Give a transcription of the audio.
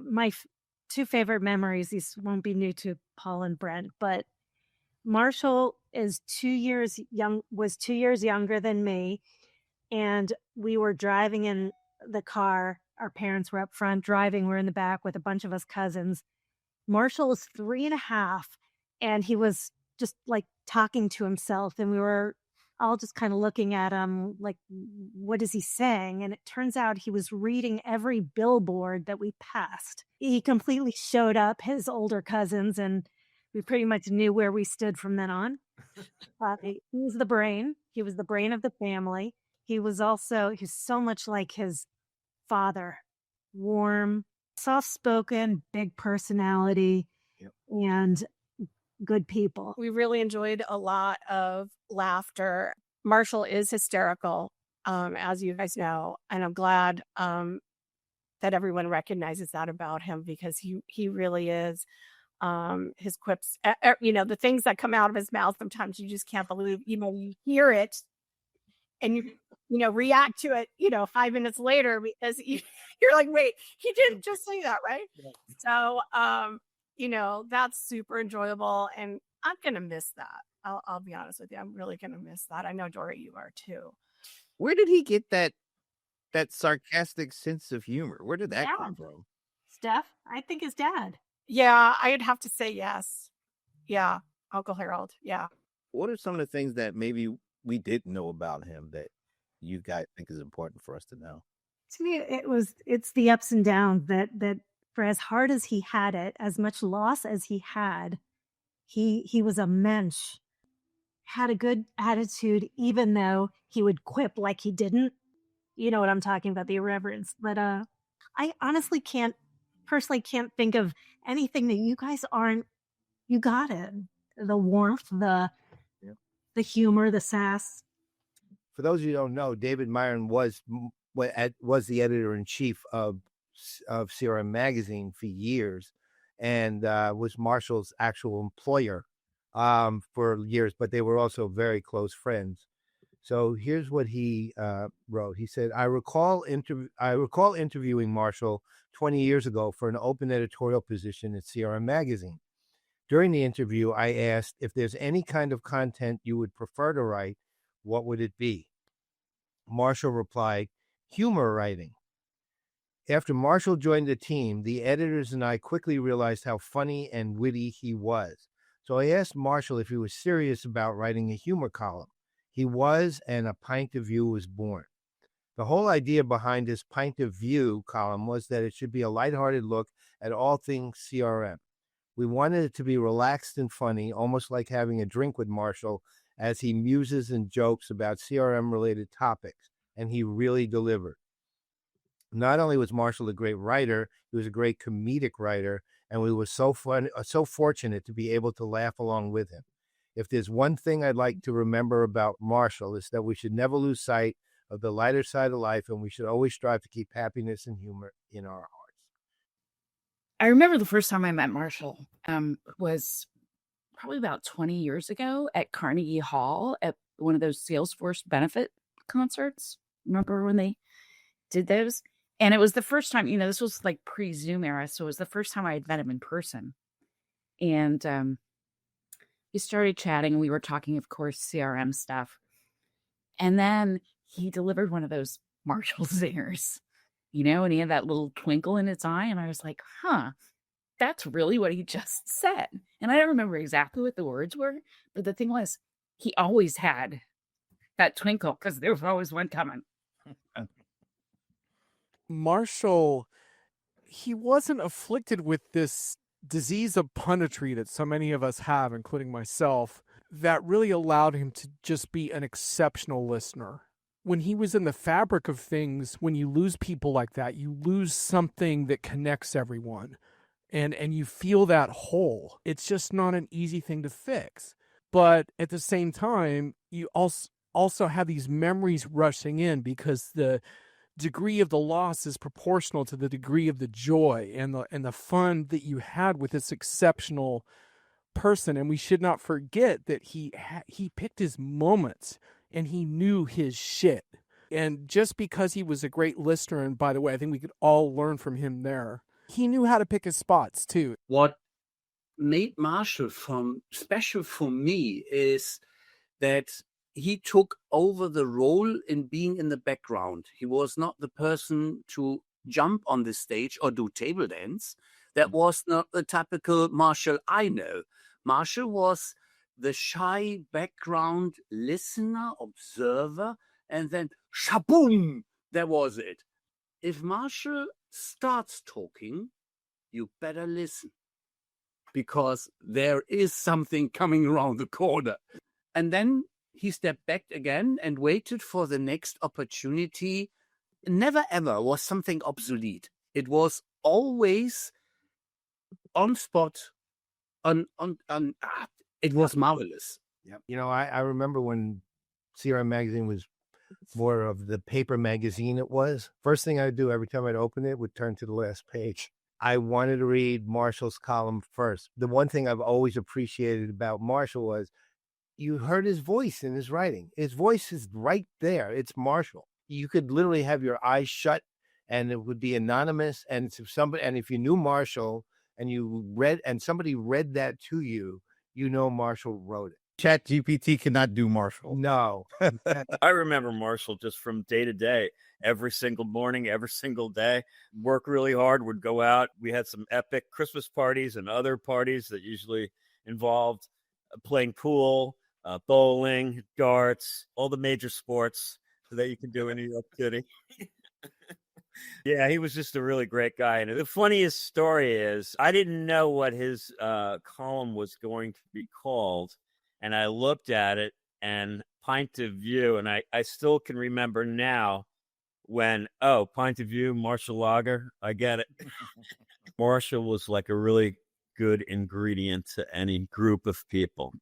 my two favorite memories, these won't be new to Paul and Brent, but Marshall is 2 years younger than me. And we were driving in the car. Our parents were up front driving. We're in the back with a bunch of us cousins. Marshall was 3.5, and he was just like talking to himself. And we were all just kind of looking at him like, what is he saying? And it turns out he was reading every billboard that we passed. He completely showed up his older cousins, and we pretty much knew where we stood from then on. He was the brain. He was the brain of the family. He's so much like his father, warm, soft-spoken, big personality, Yep. and good people. We really enjoyed a lot of laughter. Marshall is hysterical, as you guys know, and I'm glad that everyone recognizes that about him, because he really is. His quips, the things that come out of his mouth, sometimes you just can't believe, you hear it and you react to it, 5 minutes later, because you're like, wait, he didn't just say that, right? Yeah. So, that's super enjoyable, and I'm going to miss that. I'll be honest with you. I'm really going to miss that. I know, Dory, you are too. Where did he get that sarcastic sense of humor? Where did that come from? Steph, I think his dad. Yeah, I'd have to say yes. Yeah, Uncle Harold. Yeah. What are some of the things that maybe we didn't know about him that you guys think is important for us to know? To me, it's the ups and downs that for as hard as he had it, as much loss as he had, he was a mensch, had a good attitude, even though he would quip like he didn't. You know what I'm talking about, the irreverence. But I honestly can't think of anything that you guys aren't. You got it. The warmth, the humor, the sass. For those of you who don't know, David Myron was the editor-in-chief of CRM Magazine for years, and was Marshall's actual employer for years, but they were also very close friends. So here's what he wrote. He said, I recall interviewing Marshall 20 years ago for an open editorial position at CRM Magazine. During the interview, I asked if there's any kind of content you would prefer to write, what would it be? Marshall replied, humor writing. After Marshall joined the team, the editors and I quickly realized how funny and witty he was. So I asked Marshall if he was serious about writing a humor column. He was, and A Pint of View was born. The whole idea behind his Pint of View column was that it should be a lighthearted look at all things CRM. We wanted it to be relaxed and funny, almost like having a drink with Marshall as he muses and jokes about CRM-related topics, and he really delivered. Not only was Marshall a great writer, he was a great comedic writer, and we were so fortunate to be able to laugh along with him. If there's one thing I'd like to remember about Marshall, is that we should never lose sight of the lighter side of life, and we should always strive to keep happiness and humor in our hearts. I remember the first time I met Marshall was probably about 20 years ago at Carnegie Hall at one of those Salesforce benefit concerts. Remember when they did those? And it was the first time, this was like pre-Zoom era. So it was the first time I had met him in person. And we started chatting, and we were talking, of course, CRM stuff. And then he delivered one of those Marshall zingers, and he had that little twinkle in its eye. And I was like, that's really what he just said. And I don't remember exactly what the words were, but the thing was, he always had that twinkle because there was always one coming. Marshall, he wasn't afflicted with this disease of punditry that so many of us have, including myself, that really allowed him to just be an exceptional listener. When he was in the fabric of things, when you lose people like that, you lose something that connects everyone. And you feel that hole. It's just not an easy thing to fix. But at the same time, you also have these memories rushing in because the degree of the loss is proportional to the degree of the joy and the fun that you had with this exceptional person. And we should not forget that he picked his moments and he knew his shit. And just because he was a great listener, and by the way, I think we could all learn from him there, He knew how to pick his spots too. What made Marshall special for me is that he took over the role in being in the background. He was not the person to jump on the stage or do table dance. That was not the typical Marshall I know. Marshall was the shy background listener, observer, and then shaboom, that was it. If Marshall starts talking, you better listen, because there is something coming around the corner. And then he stepped back again and waited for the next opportunity. Never ever was something obsolete. It was always on spot. It was marvelous. You know, I remember when CRM Magazine was more of the paper magazine it was. First thing I'd do every time I'd open it would turn to the last page. I wanted to read Marshall's column first. The one thing I've always appreciated about Marshall was you heard his voice in his writing. His voice is right there. It's Marshall. You could literally have your eyes shut and it would be anonymous. And if you knew Marshall and somebody read that to you, you know Marshall wrote it. ChatGPT cannot do Marshall. No. I remember Marshall just from day to day, every single morning, every single day, work really hard, would go out. We had some epic Christmas parties and other parties that usually involved playing pool, bowling, darts, all the major sports that you can do in New York City. Yeah, he was just a really great guy. And the funniest story is I didn't know what his column was going to be called. And I looked at it and Pint of View. And I still can remember now when, Pint of View, Marshall Lager. I get it. Marshall was like a really good ingredient to any group of people.